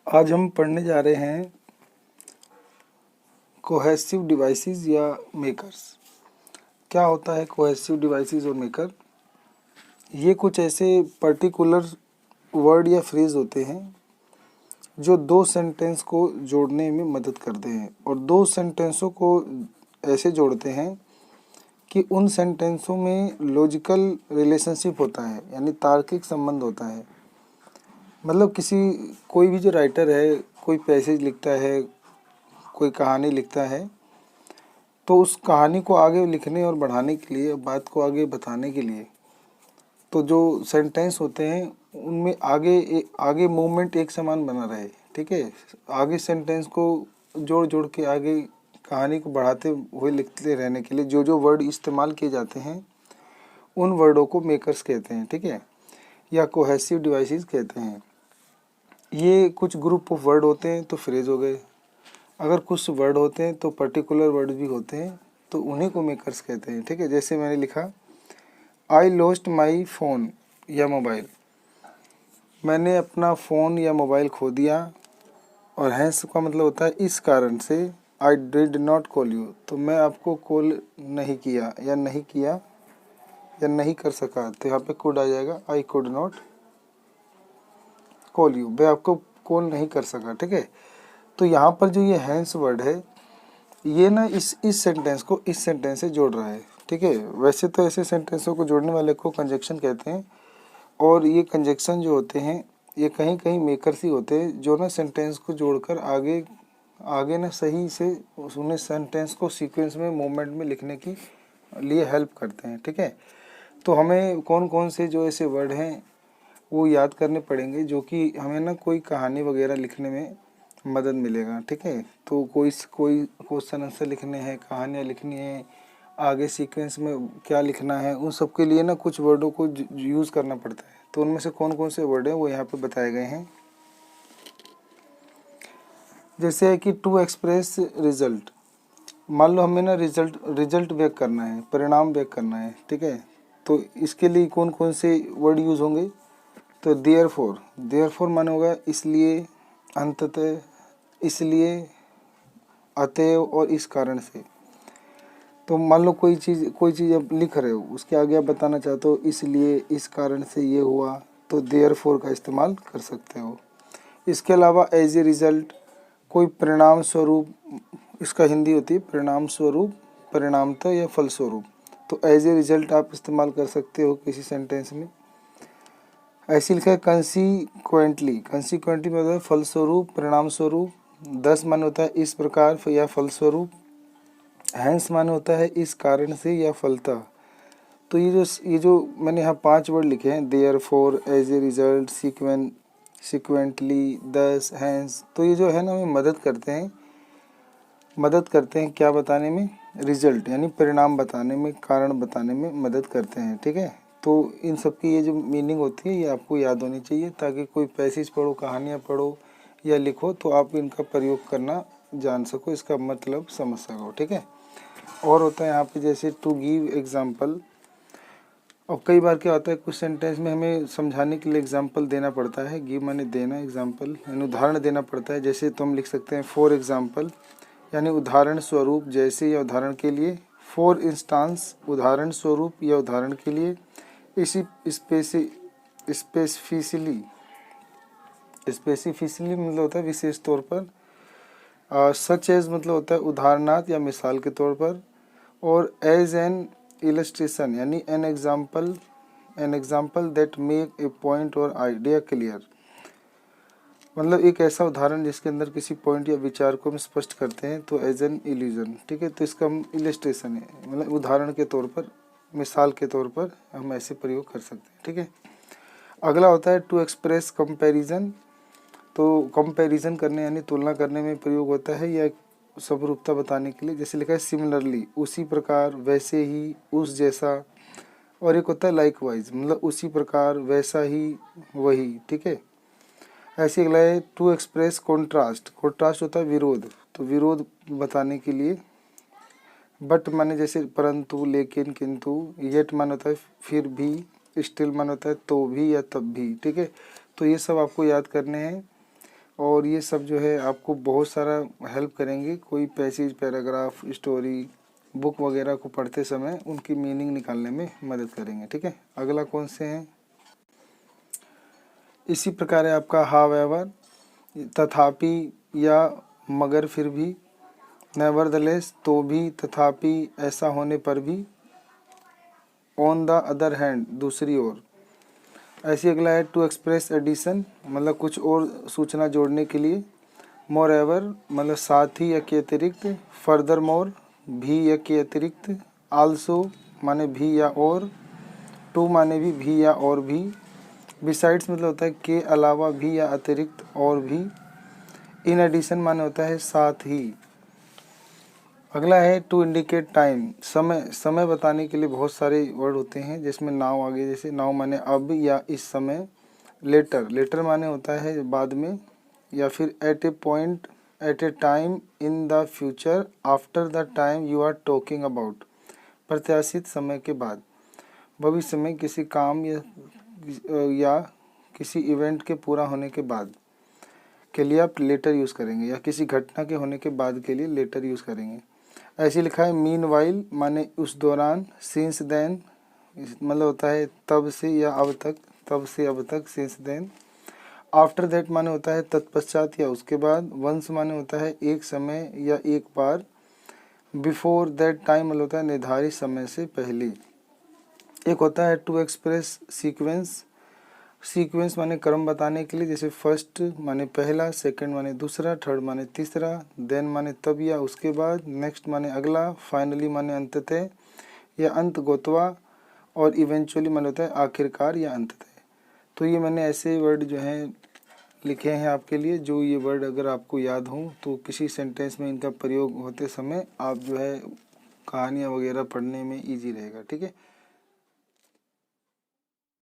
आज हम पढ़ने जा रहे हैं कोहेसिव डिवाइसेस या मेकर्स। क्या होता है कोहेसिव डिवाइसेस और मेकर? ये कुछ ऐसे पर्टिकुलर वर्ड या फ्रेज होते हैं जो दो सेंटेंस को जोड़ने में मदद करते हैं और दो सेंटेंसों को ऐसे जोड़ते हैं कि उन सेंटेंसों में लॉजिकल रिलेशनशिप होता है, यानी तार्किक संबंध होता है। मतलब कोई भी जो राइटर है, कोई पैसेज लिखता है, कोई कहानी लिखता है, तो उस कहानी को आगे लिखने और बढ़ाने के लिए, बात को आगे बताने के लिए, तो जो सेंटेंस होते हैं उनमें आगे मूवमेंट एक समान बना रहे। ठीक है, आगे सेंटेंस को जोड़ जोड़ के आगे कहानी को बढ़ाते हुए लिखते रहने के लिए जो जो वर्ड इस्तेमाल किए जाते हैं उन वर्डों को मेकर्स कहते हैं। ठीक है, या कोहेसिव डिवाइसेस कहते हैं। ये कुछ ग्रुप ऑफ वर्ड होते हैं तो फ्रेज हो गए। अगर कुछ वर्ड होते हैं तो पर्टिकुलर वर्ड भी होते हैं, तो उन्हीं को मेकर्स कहते हैं। ठीक है, जैसे मैंने लिखा आई लॉस्ट माई फ़ोन या मोबाइल, मैंने अपना फ़ोन या मोबाइल खो दिया। और हैंस का मतलब होता है इस कारण से। I did not call you, तो मैं आपको कॉल नहीं किया या नहीं कर सका, तो यहाँ पे कुड आ जाएगा। I could not call you, मैं आपको कॉल नहीं कर सका। ठीक है, तो यहाँ पर जो ये हैंस वर्ड है ये ना इस सेंटेंस को इस सेंटेंस से जोड़ रहा है। ठीक है, वैसे तो ऐसे सेंटेंसों को जोड़ने वाले को कंजक्शन कहते हैं, और ये कंजक्शन जो होते हैं ये कहीं कहीं मेकर्स ही होते हैं जो ना सेंटेंस को जोड़कर आगे ना सही से उन्हें सेंटेंस को सीक्वेंस में मूवमेंट में लिखने की लिए हेल्प करते हैं। ठीक है, तो हमें कौन कौन से जो ऐसे वर्ड हैं वो याद करने पड़ेंगे जो कि हमें ना कोई कहानी वगैरह लिखने में मदद मिलेगा। ठीक है, तो कोई क्वेश्चन आंसर लिखने हैं, कहानियाँ लिखनी है, आगे सीक्वेंस में क्या लिखना है, उन सब के लिए ना कुछ वर्डों को यूज़ करना पड़ता है। तो उनमें से कौन कौन से वर्ड हैं वो यहाँ पे बताए गए हैं। जैसे है कि टू एक्सप्रेस रिजल्ट, मान लो हमें ना रिजल्ट व्यक्त करना है, परिणाम व्यक्त करना है। ठीक है, तो इसके लिए कौन कौन से वर्ड यूज़ होंगे? तो देयरफॉर माने होगा इसलिए, अंततः, इसलिए, अतएव और इस कारण से। तो मान लो कोई चीज़ आप लिख रहे हो, उसके आगे आप बताना चाहते हो इसलिए, इस कारण से ये हुआ, तो देयरफॉर का इस्तेमाल कर सकते हो। इसके अलावा एज ए रिजल्ट, कोई परिणाम स्वरूप, इसका हिंदी होती है परिणाम स्वरूप, परिणामतः या फलस्वरूप। तो एज ए रिजल्ट आप इस्तेमाल कर सकते हो किसी सेंटेंस में। ऐसे लिखा है कंसीक्वेंटली मतलब फलस्वरूप, परिणाम स्वरूप। 10 मान होता है इस प्रकार या फलस्वरूप। हैंस मान होता है इस कारण से या फलतः। तो ये जो मैंने यहाँ 5 वर्ड लिखे हैं, देयरफॉर, एज ए रिजल्ट, सिक्वेंटली, दस, हैंस, तो ये जो है ना हमें मदद करते हैं क्या बताने में? रिजल्ट यानी परिणाम बताने में, कारण बताने में मदद करते हैं। ठीक है, तो इन सब की ये जो मीनिंग होती है ये आपको याद होनी चाहिए, ताकि कोई पैसेज पढ़ो, कहानियाँ पढ़ो या लिखो तो आप इनका प्रयोग करना जान सको, इसका मतलब समझ सको। ठीक है, और होता है यहाँ पे जैसे टू गिव एग्जाम्पल। और कई बार क्या होता है कुछ सेंटेंस में हमें समझाने के लिए एग्जाम्पल देना पड़ता है। गिव माने देना, एग्जाम्पल यानी उदाहरण देना पड़ता है। जैसे तो हम लिख सकते हैं फॉर एग्जाम्पल यानी उदाहरण स्वरूप, जैसे या उदाहरण के लिए। फॉर इंस्टांस उदाहरण स्वरूप या उदाहरण के लिए। इसी स्पेसिफिकली मतलब होता है विशेष तौर पर। सच एज मतलब होता है उदाहरणार्थ या मिसाल के तौर पर। और एज एन इलस्ट्रेशन यानी an example that make a point और आइडिया क्लियर, मतलब एक ऐसा उदाहरण जिसके अंदर किसी पॉइंट या विचार को हम स्पष्ट करते हैं, तो एज एन इल्यूजन। ठीक है, तो इसका हम इलस्ट्रेशन है मतलब उदाहरण के तौर पर, मिसाल के तौर पर हम ऐसे प्रयोग कर सकते हैं। ठीक है, अगला होता है टू एक्सप्रेस कंपैरिजन। तो कंपैरिजन करने यानी तुलना करने में प्रयोग होता है, या समरूपता बताने के लिए। जैसे लिखा है सिमिलरली उसी प्रकार, वैसे ही, उस जैसा। और एक होता है लाइकवाइज मतलब उसी प्रकार, वैसा ही, वही। ठीक है, ऐसे अगला है टू एक्सप्रेस कॉन्ट्रास्ट होता है विरोध, तो विरोध बताने के लिए। बट माने जैसे परंतु, लेकिन, किंतु। येट मान होता है फिर भी। स्टिल मान होता है तो भी या तब भी। ठीक है, तो ये सब आपको याद करने हैं। और ये सब जो है आपको बहुत सारा हेल्प करेंगे। कोई पैसेज, पैराग्राफ, स्टोरी, बुक वगैरह को पढ़ते समय उनकी मीनिंग निकालने में मदद करेंगे। ठीक है, अगला कौन से हैं? इसी प्रकार है आपका हावेवर, तथापि या मगर फिर भी, नेवरदलेस तो भी, तथापि ऐसा होने पर भी, ऑन द अदर हैंड दूसरी ओर। ऐसी अगला है टू एक्सप्रेस एडिशन, मतलब कुछ और सूचना जोड़ने के लिए। मोर एवर मतलब साथ ही या के अतिरिक्त। फर्दर मोर भी या के अतिरिक्त। आल्सो माने भी या और। टू माने भी या और भी। बिसाइड्स मतलब होता है के अलावा भी या अतिरिक्त और भी। इन एडिशन माने होता है साथ ही। अगला है टू इंडिकेट टाइम, समय, समय बताने के लिए बहुत सारे वर्ड होते हैं जिसमें नाउ आगे, जैसे नाउ माने अब या इस समय। लेटर, लेटर माने होता है बाद में, या फिर at a point, at a time, in the future, after the time you are talking about, प्रत्याशित समय के बाद, भविष्य में किसी काम या किसी इवेंट के पूरा होने के बाद के लिए आप लेटर यूज़ करेंगे, या किसी घटना के होने के बाद के लिए लेटर यूज़ करेंगे। ऐसे लिखा है मीन वाइल माने उस दौरान। सिंस देन मतलब होता है तब से या अब तक, तब से अब तक, सिंस देन। आफ्टर दैट माने होता है तत्पश्चात या उसके बाद। वंस माने होता है एक समय या एक बार। बिफोर दैट टाइम मतलब होता है निर्धारित समय से पहले। एक होता है टू एक्सप्रेस सीक्वेंस, सीक्वेंस माने क्रम बताने के लिए, जैसे फर्स्ट माने पहला, सेकंड माने दूसरा, थर्ड माने तीसरा, देन माने तब या उसके बाद, नेक्स्ट माने अगला, फाइनली माने अंततः या अंत गोतवा, और इवेंचुअली माने होता है आखिरकार या अंततः। तो ये मैंने ऐसे वर्ड जो हैं लिखे हैं आपके लिए, जो ये वर्ड अगर आपको याद हो तो किसी सेंटेंस में इनका प्रयोग होते समय आप जो है कहानियाँ वगैरह पढ़ने में ईजी रहेगा। ठीक है।